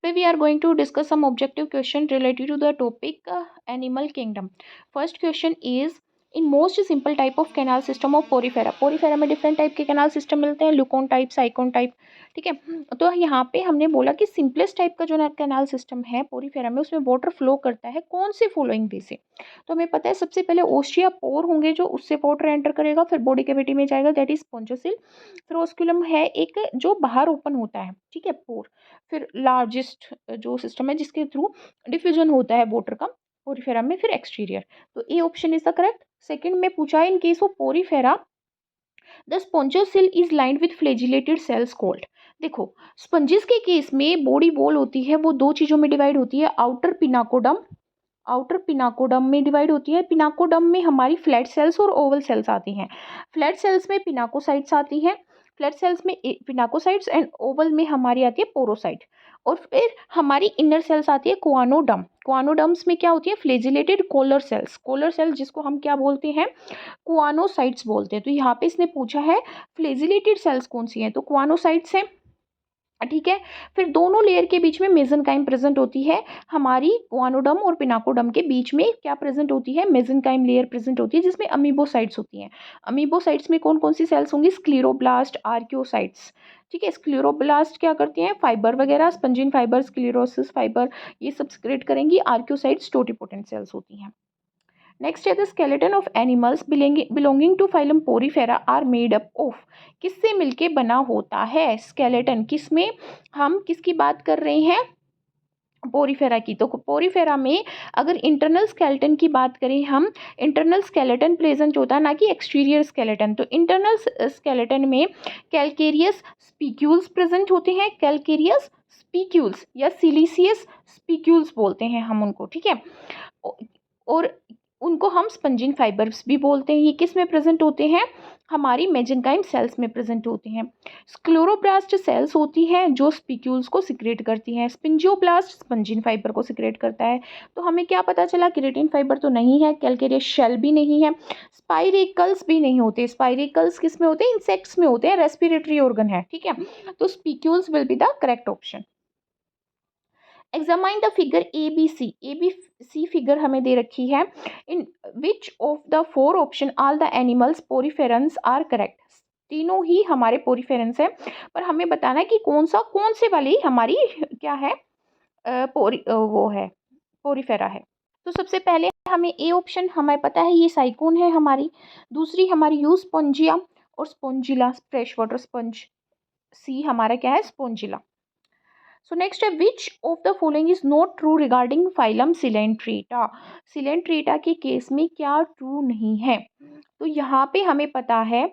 Today we are going to discuss some objective question related to the topic animal kingdom. First question is, in most simple type of canal system of porifera. Porifera में different type के canal system मिलते हैं, लुकोन type, sycon type. ठीक है, तो यहाँ पे हमने बोला कि सिंपलेस्ट टाइप का जो कैनाल सिस्टम है पोरीफेरा में, उसमें वाटर फ्लो करता है कौन से फॉलोइंग वे से. तो हमें पता है सबसे पहले ओस्टिया पोर होंगे जो उससे वाटर एंटर करेगा, फिर बॉडी कैविटी में जाएगा, दैट इज स्पॉन्जोसिल. फिर ओस्कुलम है एक जो बाहर ओपन होता है, ठीक है, पोर. फिर लार्जेस्ट जो सिस्टम है जिसके थ्रू डिफ्यूजन होता है वाटर का पोरीफेरा में, फिर एक्सटीरियर. तो A option is the correct. Second में पूछा है, इन case of Porifera the स्पॉन्जोसिल is lined with flagellated cells called. देखो, स्पंजिस के केस में बॉडी वॉल होती है वो दो चीज़ों में डिवाइड होती है. आउटर पिनाकोडम में डिवाइड होती है. पिनाकोडम में हमारी फ्लैट सेल्स और ओवल सेल्स आती हैं. फ्लैट सेल्स में पिनाकोसाइट्स आती हैं, फ्लैट सेल्स में पिनाकोसाइट्स, एंड ओवल में हमारी आती है पोरोसाइट. और फिर हमारी इनर सेल्स आती है क्वानोडम. क्वानोडम्स में क्या होती है, flagellated collar cells. Collar cells जिसको हम क्या बोलते हैं, क्वानोसाइट्स बोलते हैं. तो यहाँ पे इसने पूछा है फ्लेजिलेटेड सेल्स कौन सी हैं, तो क्वानोसाइट्स हैं. ठीक है, फिर दोनों लेयर के बीच में मेसेनकाइम प्रेजेंट होती है. हमारी क्वानोडम और पिनाकोडम के बीच में क्या प्रेजेंट होती है, मेसेनकाइम लेयर प्रेजेंट होती है जिसमें अमीबोसाइट्स होती हैं. अमीबोसाइट्स में कौन कौन सी सेल्स होंगी, स्क्लेरोब्लास्ट, आर्कियोसाइट्स. ठीक है, स्क्लेरोब्लास्ट क्या करती हैं, फाइबर वगैरह, स्पंजिन फाइबर, स्क्लेरोसिस फाइबर, ये सब सिक्रेट करेंगी. आर्कियोसाइट्स टोटिपोटेंट सेल्स होती हैं. नेक्स्ट है the skeleton of animals belonging to phylum Porifera are made up of. किससे मिलके बना होता है स्केलेटन, किसमें, हम किसकी बात कर रहे हैं, पोरीफेरा की. तो पोरीफेरा में अगर इंटरनल स्केलेटन की बात करें हम, इंटरनल स्केलेटन प्रेजेंट होता है ना कि एक्सटीरियर स्केलेटन. तो इंटरनल स्केलेटन में कैलकेरियस स्पीक्यूल्स प्रेजेंट होते हैं. कैलकेरियस स्पीक्यूल्स या सिलिसियस स्पीक्यूल्स बोलते हैं हम उनको. ठीक है, और उनको हम स्पंजिन फाइबर्स भी बोलते हैं. ये किस में प्रेजेंट होते हैं, हमारी मेसेनकाइम सेल्स में प्रेजेंट होते हैं. स्क्लेरोब्लास्ट सेल्स होती हैं जो स्पिक्यूल्स को सिक्रेट करती हैं. स्पिंजियोब्लास्ट स्पंजिन फाइबर को सिक्रेट करता है. तो हमें क्या पता चला, केराटिन फाइबर तो नहीं है, कैलकेरियस शेल भी नहीं है, स्पाइरेकल्स भी नहीं होते. स्पाइरेकल्स किस में होते हैं, इंसेक्ट्स में होते हैं, रेस्पिरेटरी ऑर्गन है. ठीक है, तो spicules will be the correct option. Examine the figure A B C. A B C figure हमें दे रखी है. In which of the four option all the animals poriferans are correct. तीनों ही हमारे पोरीफेरेंस है, पर हमें बताना है कि कौन से वाली हमारी क्या है, वो है पोरीफेरा है. तो सबसे पहले हमें ए ऑप्शन हमें पता है ये साइकोन है हमारी. दूसरी हमारी यूस्पोंजिया और स्पोंजिला, फ्रेश वाटर स्पंज. सी हमारा क्या है, स्पोंजिला. So next है, which of the following is not true regarding phylum Coelenterata. Coelenterata के केस में क्या ट्रू नहीं है. तो यहाँ पे हमें पता है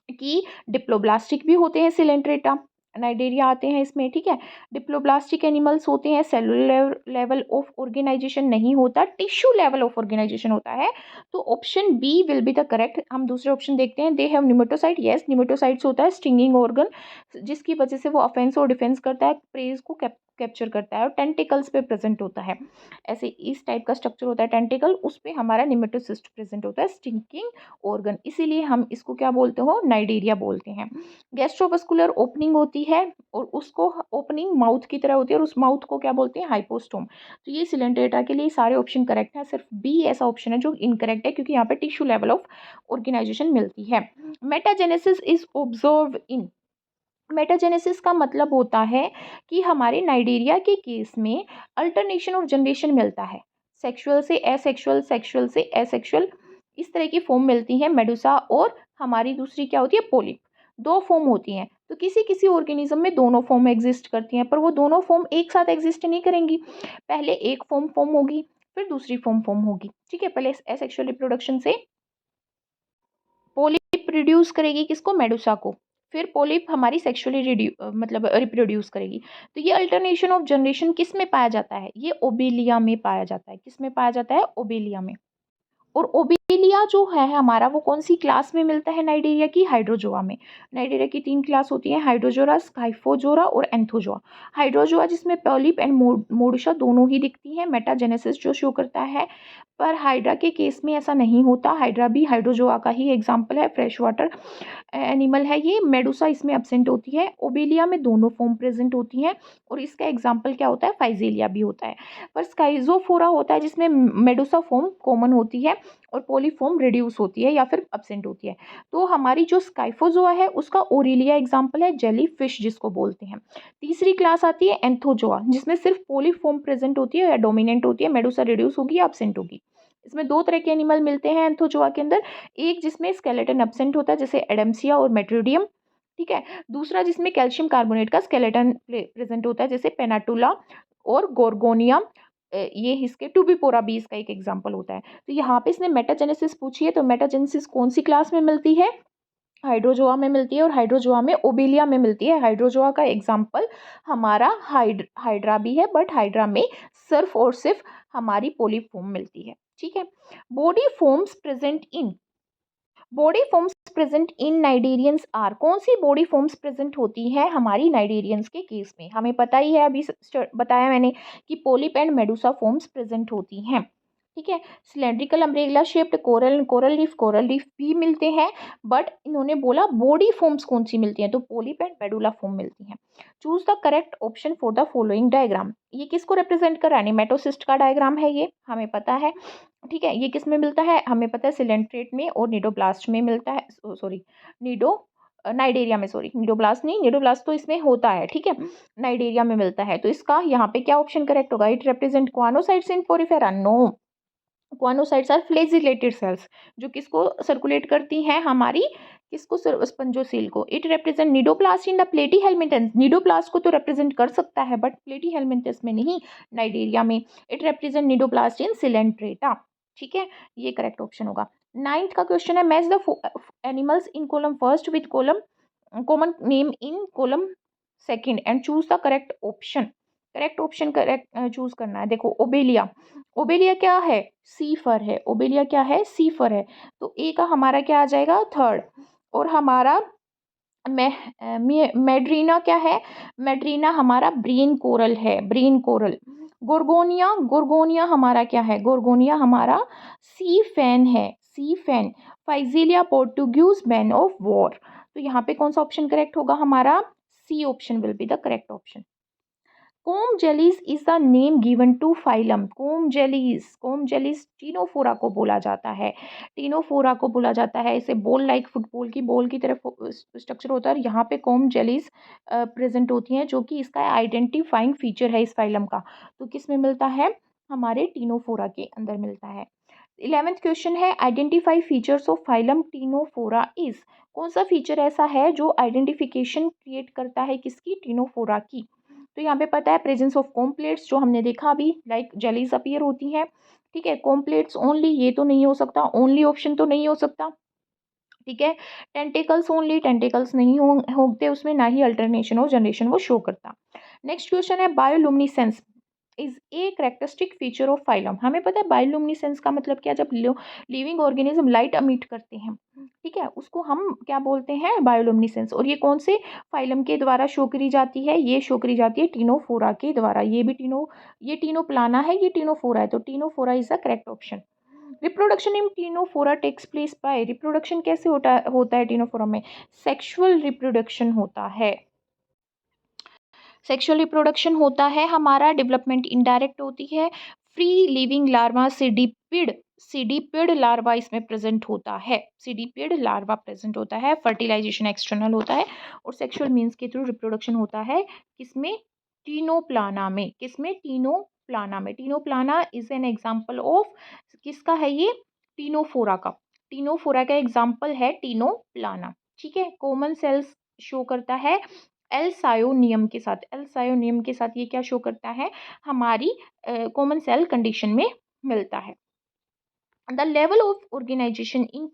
कि डिप्लोब्लास्टिक भी होते हैं सिलेंट्रेटा, नाइडेरिया आते हैं इसमें. ठीक है, डिप्लोब्लास्टिक एनिमल्स होते हैं. सेलुलर लेवल ऑफ ऑर्गेनाइजेशन नहीं होता, टिश्यू लेवल ऑफ ऑर्गेनाइजेशन होता है. तो option B will be the correct. हम दूसरे ऑप्शन देखते हैं. They have nematocyte. Yes, nematocytes होता है स्टिंगिंग ऑर्गन जिसकी वजह से वो ऑफेंस और डिफेंस करता है, प्रेज को कैप्चर करता है, और टेंटिकल्स पे प्रेजेंट होता है. ऐसे इस टाइप का स्ट्रक्चर होता है टेंटिकल, उस पे हमारा निमेटोसिस्ट प्रेजेंट होता है, स्टिंकिंग ऑर्गन. इसीलिए हम इसको क्या बोलते हो, नाइडेरिया बोलते हैं. गैस्ट्रोवस्कुलर ओपनिंग होती है और उसको ओपनिंग माउथ की तरह होती है, और उस माउथ को क्या बोलते हैं, हाइपोस्टोम. तो ये सिलेंट्रेटा के लिए सारे ऑप्शन करेक्ट है. सिर्फ बी ऐसा ऑप्शन है जो इनकरेक्ट है, क्योंकि यहाँ पे टिश्यू लेवल ऑफ ऑर्गेनाइजेशन मिलती है. Metagenesis is observe in. Metagenesis का मतलब होता है कि हमारे नाइडेरिया के केस में अल्टरनेशन ऑफ जनरेशन मिलता है. सेक्सुअल से एसेक्सुअल, सेक्सुअल से एसेक्सुअल, इस तरह की फॉर्म मिलती है. मेडुसा और हमारी दूसरी क्या होती है, पोलिप. दो फॉर्म होती हैं. तो किसी किसी ऑर्गेनिज्म में दोनों फॉर्म एग्जिस्ट करती हैं, पर वो दोनों फॉर्म एक साथ एग्जिस्ट नहीं करेंगी. पहले एक फॉर्म होगी, फिर दूसरी फॉर्म होगी. ठीक है, पहले एसेक्सुअल रिप्रोडक्शन से पोलिप रिड्यूस करेगी किसको, मेडुसा को. फिर पोलिप हमारी सेक्सुअली मतलब रिप्रोड्यूस करेगी. तो ये अल्टरनेशन ऑफ जनरेशन किस में पाया जाता है, ये ओबेलिया में पाया जाता है. किस में पाया जाता है, ओबेलिया में. और ओबेलिया नाइडेरिया जो है हमारा वो कौन सी क्लास में मिलता है नाइडेरिया की? हाइड्रोजोआ में। नाइडेरिया की 3 क्लास होती हैं, हाइड्रोजोरा, स्काइफोजोरा और एंथोजोआ। हाइड्रोजोआ जिसमें पॉलिप एंड मोडुसा दोनों ही दिखती हैं, मेटाजेनेसिस जो शो करता है, पर हाइड्रा के केस में ऐसा नहीं होता। हाइड्रा भी हाइड्रोजोआ का ही एग्जाम्पल है, फ्रेश वाटर एनिमल है ये। मेडुसा इसमें एब्सेंट होती है। ओबेलिया में दोनों फॉर्म प्रेजेंट होती हैं और इसका एग्जाम्पल क्या होता है? फाइजेलिया भी होता है। पर स्काइजोफोरा होता है जिसमें मेडुसा फॉर्म कॉमन होती है और पोलीफॉर्म रिड्यूस होती है या फिर एब्सेंट होती है। तो हमारी जो स्काइफोजोआ है उसका ओरेलिया एग्जाम्पल है, जेली फिश जिसको बोलते हैं। तीसरी क्लास आती है एंथोजोआ जिसमें सिर्फ पोलीफॉर्म प्रेजेंट होती है या डोमिनेंट होती है, मेडुसा रिड्यूस होगी या एब्सेंट होगी। इसमें 2 तरह के एनिमल मिलते हैं एंथोजोआ के अंदर, एक जिसमें स्केलेटन एब्सेंट होता है जैसे एडेम्सिया और मेट्रिडियम, ठीक है। दूसरा जिसमें कैल्शियम कार्बोनेट का स्केलेटन प्रेजेंट होता है जैसे पेनाटुला और गोर्गोनिया, ये इसके टूबीपोरा भी इसका एक एग्जांपल होता है। तो यहाँ पे इसने मेटाजेनेसिस पूछी है, तो मेटाजेनेसिस कौन सी क्लास में मिलती है? हाइड्रोजोआ में मिलती है और हाइड्रोजोआ में ओबेलिया में मिलती है। हाइड्रोजोआ का एग्जाम्पल हमारा हाइड्रा भी है, बट हाइड्रा में सिर्फ और सिर्फ हमारी पोलीफॉर्म मिलती है, ठीक है। Body forms present in body forms present in cnidarians are, कौन सी बॉडी फॉर्म्स प्रेजेंट होती है हमारी नाइडेरियंस के केस में? हमें पता ही है, अभी बताया मैंने कि polyp and Medusa forms present होती हैं, ठीक है। Cylindrical umbrella shaped coral reef भी मिलते हैं, बट इन्होंने बोला बॉडी फॉर्म्स कौन सी मिलती हैं, तो पोलिप एंड मेडुला फॉर्म मिलती हैं। Choose the correct option for the following diagram. ये किसको रिप्रेजेंट कर रहा है? नेमेटोसिस्ट का डायग्राम है ये, हमें पता है, ठीक है। ये किस में मिलता है? हमें पता है सिलेंट्रेट में और निडोब्लास्ट में मिलता है, सॉरी निडो नाइडेरिया में, सॉरी निडोब्लास्ट नहीं, निडोब्लास्ट तो इसमें होता है, ठीक है, नाइडेरिया में मिलता है। तो इसका यहाँ पे क्या ऑप्शन करेक्ट होगा? It represent choanocytes in Porifera, no. Choanocytes are flagellated cells जो किसको सर्कुलेट करती हैं? हमारी किसको? स्पंजोसील को। It represent cnidoblast in the platyhelminthes, cnidoblast को तो रिप्रेजेंट कर सकता है बट प्लेटीहेल्मिन्थस में नहीं, नाइडेरिया में। It represent cnidoblast in Coelenterata, ठीक है, ये करेक्ट ऑप्शन होगा। 9th का क्वेश्चन है, match the animals in column first with column common name in column second and choose the correct option. Correct option correct choose करना है। देखो Obelia, Obelia क्या है? सीफर है। ओबेलिया क्या है? सीफर है। तो ए का हमारा क्या आ जाएगा? थर्ड। और हमारा मेड्रीना क्या है? मेड्रीना हमारा ब्रेन कोरल है, ब्रेन कोरल। गोर्गोनिया, गोर्गोनिया हमारा क्या है? गोर्गोनिया हमारा सी फैन है, sea fan. Physalia Portuguese man of war. तो यहाँ पे कौन सा ऑप्शन करेक्ट होगा हमारा? C option will be the correct option. Comb jellies is the name given to phylum. Comb jellies ctenophora को बोला जाता है, टीनोफोरा को बोला जाता है। इसे बॉल लाइक, फुटबॉल की बॉल की तरफ स्ट्रक्चर होता है और यहाँ पे कोम जेलीज प्रेजेंट होती हैं जो कि इसका आइडेंटिफाइंग फीचर है इस फाइलम का। तो किस में मिलता है? हमारे टीनोफोरा के अंदर मिलता है। 11th क्वेश्चन है, identify features of phylum Ctenophora is. कौन सा फीचर ऐसा है जो आइडेंटिफिकेशन क्रिएट करता है किसकी? टीनोफोरा की। तो यहाँ पे पता है प्रेजेंस ऑफ कॉम्प्लेट्स जो हमने देखा अभी, लाइक जेलीज अपीयर होती हैं, ठीक है। कॉम्प्लेट्स ओनली, ये तो नहीं हो सकता, ओनली ऑप्शन तो नहीं हो सकता, ठीक है। टेंटिकल्स ओनली, टेंटिकल्स नहीं होते उसमें, ना ही अल्टरनेशन और जनरेशन वो शो करता। नेक्स्ट क्वेश्चन है, bioluminescence is a characteristic feature of phylum. हमें पता है बायोलुमिनेसेंस का मतलब क्या? जब लिविंग ऑर्गेनिज्म लाइट अमिट करते हैं, ठीक है, उसको हम क्या बोलते हैं? बायोलुमिनेसेंस। और ये कौन से फाइलम के द्वारा शो करी जाती है? ये शो करी जाती है टीनोफोरा के द्वारा। ये टीनोप्लाना है, ये टीनोफोरा है, तो Ctenophora is the correct option. Reproduction in Ctenophora takes place by, reproduction कैसे होता है टीनोफोरा में? सेक्सुअल रिप्रोडक्शन होता है, सेक्सुअल रिप्रोडक्शन होता है हमारा। डेवलपमेंट इनडायरेक्ट होती है। फ्री लिविंग लार्वा सीडिपिड लार्वा इसमें प्रेजेंट होता है, सीडिपिड लार्वा प्रेजेंट होता है। फर्टिलाइजेशन एक्सटर्नल होता है और सेक्सुअल मीन्स के थ्रू रिप्रोडक्शन होता है किसमें? टीनोप्लाना में। किसमें? टीनोप्लाना में। Ctenoplana is an example of, किसका है ये? टीनोफोरा का। टीनोफोरा का एग्जाम्पल है टीनोप्लाना, ठीक है। कॉमन सेल्स शो करता है एल्सायोनियम के साथ, एल्सायोनियम के साथ ये क्या शो करता है? हमारी कॉमन सेल कंडीशन में मिलता है। The level of organization in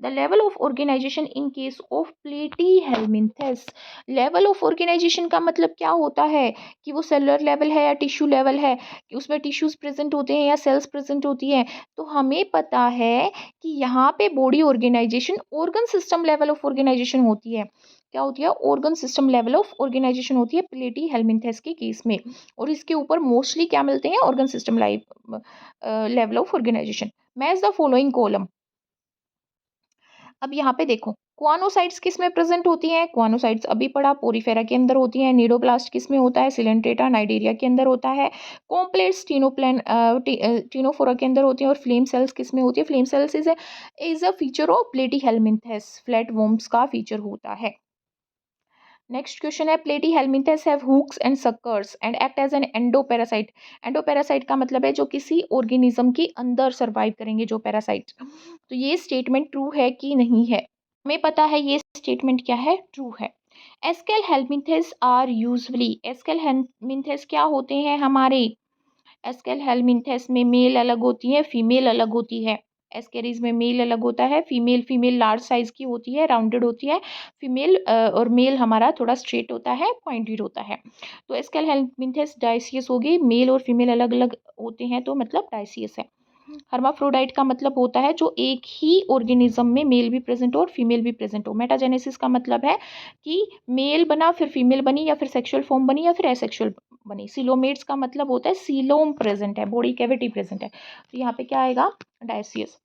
the level of organization in case of platyhelminthes. Level of organization का मतलब क्या होता है कि वो सेलुलर लेवल है या टिश्यू लेवल है, कि उसमें टिश्यूज प्रेजेंट होते हैं या सेल्स प्रेजेंट होती हैं। तो हमें पता है कि यहाँ पे body organisation organ system level of organisation होती है। क्या होती है? Organ system level of organisation होती है प्लेटीहेल्मिंथेस के केस में। और इसके ऊपर मोस्टली क्या मिलते हैं? Organ system level of organisation. Match the following column. अब यहाँ पे देखो, क्वानोसाइट्स किस में प्रेजेंट होती हैं? क्वानोसाइट्स अभी पढ़ा, पोरीफेरा के अंदर होती हैं। नीडोब्लास्ट किस में होता है? सिलेंट्रेटा नाइडेरिया के अंदर होता है। कॉम्प्लेट्स टीनोफोरा के अंदर होती हैं। और फ्लेम सेल्स किस में होती है? Flame cells is a feature of platyhelminthes, flat worms का फीचर होता है। नेक्स्ट क्वेश्चन है, platyhelminthes have hooks and suckers and act as an endoparasite. Endoparasite का मतलब है जो किसी ऑर्गेनिज्म के अंदर सर्वाइव करेंगे, जो पैरासाइट। तो ये स्टेटमेंट ट्रू है कि नहीं है? हमें पता है ये स्टेटमेंट क्या है? ट्रू है। एस्केल हेल्मिंथेस आर यूजुअली, एस्केल हेल्मिंथेस क्या होते हैं हमारे? एस्केल हेल्मिंथेस में मेल अलग होती है, फीमेल अलग होती है। एस्केरीज में मेल अलग होता है, फीमेल फीमेल लार्ज साइज की होती है, राउंडेड होती है। फीमेल और मेल हमारा थोड़ा स्ट्रेट होता है, पॉइंटेड होता है। तो एस्केल हेल्मिंथेस डायसियस होगी, मेल और फीमेल अलग अलग होते हैं तो मतलब डायसियस है। हर्माफ्रोडाइट का मतलब होता है जो एक ही ऑर्गेनिज्म में मेल भी प्रेजेंट हो और फीमेल भी प्रेजेंट हो। मेटाजेनेसिस का मतलब है कि मेल बना फिर फीमेल बनी, या फिर सेक्सुअल फॉर्म बनी, या फिर एसेक्सुअल बनी। सीलोमेट्स का मतलब होता है सीलोम प्रेजेंट है, बॉडी कैविटी प्रेजेंट है। तो यहाँ पे क्या आएगा? Dioecious.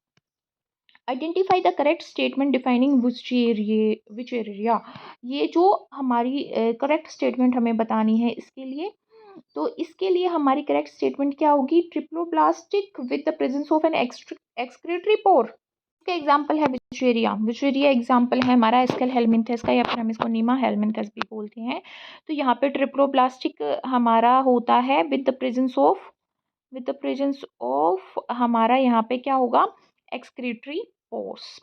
Identify the correct statement defining which area. ये जो हमारी करेक्ट स्टेटमेंट हमें बतानी है इसके लिए, तो इसके लिए हमारी करेक्ट स्टेटमेंट क्या होगी? Triploblastic with the presence of an excretory pore. इसका एग्जांपल है विचुरिया। विचुरिया एग्जांपल है हमारा एस्केल हेल्मिंथेस का, या फिर हम इसको नीमा हेल्मिंथेस भी बोलते हैं। तो यहाँ पे ट्रिप्लोब्लास्टिक हमारा होता है विद द प्रेजेंस ऑफ हमारा यहाँ पे क्या होगा? Excretory pores.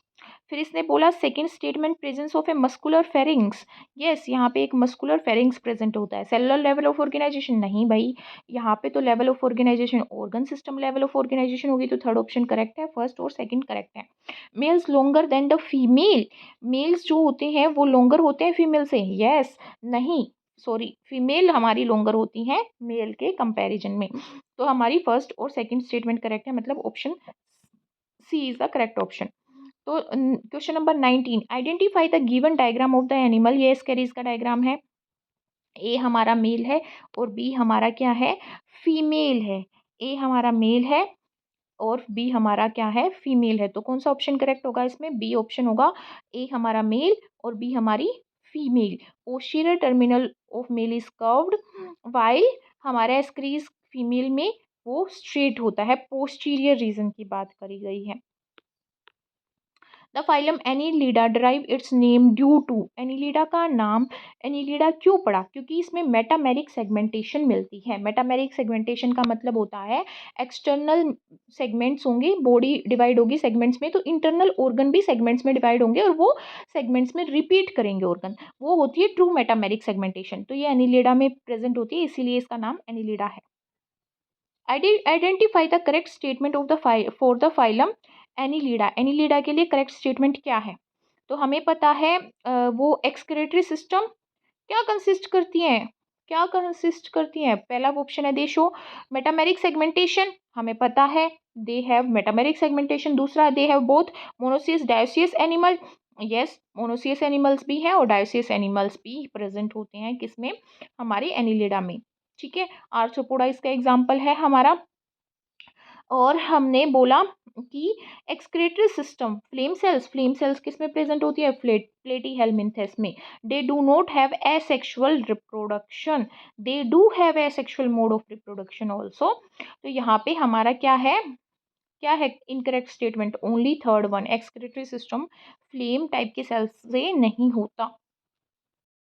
फिर इसने बोला second statement, presence of a muscular pharynx. Yes, यहाँ पे एक मस्कुलर फेरिंग्स प्रेजेंट होता है। सेलुलर लेवल ऑफ ऑर्गेनाइजेशन नहीं भाई, यहाँ पे तो level of organization organ system level of organization होगी। तो थर्ड ऑप्शन करेक्ट है, फर्स्ट और सेकंड करेक्ट है। Males longer than the female. Males जो होते हैं वो लॉन्गर होते हैं फीमेल से? यस, नहीं, सॉरी, फीमेल हमारी लॉन्गर होती हैं मेल के कंपैरिजन में। तो हमारी फर्स्ट और सेकंड स्टेटमेंट करेक्ट है, मतलब option C is the correct option. तो question number 19, identify the given diagram of the animal. ये स्केरीज का डायग्राम है। ए हमारा मेल है और बी हमारा क्या है? फीमेल है। ए हमारा मेल है और बी हमारा क्या है? फीमेल है। तो कौन सा ऑप्शन करेक्ट होगा इसमें? बी ऑप्शन होगा। ए हमारा मेल और बी हमारी female. Posterior terminal of male is curved while हमारा स्क्रीज फीमेल में वो स्ट्रेट होता है। पोस्टीरियर रीजन की बात करी गई है। The phylum Annelida derive its name due to. Annelida का नाम एनीलिडा क्यों पड़ा? क्योंकि इसमें मेटामेरिक सेगमेंटेशन मिलती है। मेटामेरिक सेगमेंटेशन का मतलब होता है एक्सटर्नल सेगमेंट्स होंगे, बॉडी डिवाइड होगी सेगमेंट्स में, तो इंटरनल ऑर्गन भी सेगमेंट्स में डिवाइड होंगे और वो सेगमेंट्स में रिपीट करेंगे ऑर्गन। वो होती है ट्रू मेटामेरिक सेगमेंटेशन। तो ये एनीलिडा में प्रेजेंट होती है, इसीलिए इसका नाम एनीलिडा है। Identify the correct statement of the for the phylum Annelida. Annelida के लिए करेक्ट स्टेटमेंट क्या है? तो हमें पता है वो एक्सक्रीटरी सिस्टम क्या कंसिस्ट करती हैं? क्या कंसिस्ट करती हैं? पहला ऑप्शन है दे शो मेटामेरिक सेगमेंटेशन, हमें पता है दे हैव मेटामेरिक सेगमेंटेशन। दूसरा, they have both monoecious dioecious animal. Yes, monoecious animals भी हैं और डायोसियस एनिमल्स भी प्रेजेंट होते हैं किसमें? हमारी एनीलिडा में। ठीक है, आर्थ्रोपोडा इसका एग्जाम्पल है हमारा। और हमने बोला कि एक्सक्रीटरी सिस्टम, फ्लेम सेल्स किस में प्रेजेंट होती है? प्लेटीहेल्मिंथेस में। They do not have asexual reproduction, they do have asexual mode of reproduction also. तो यहाँ पे हमारा क्या है? क्या है incorrect statement? Only third one, excretory system flame type के सेल्स से नहीं होता।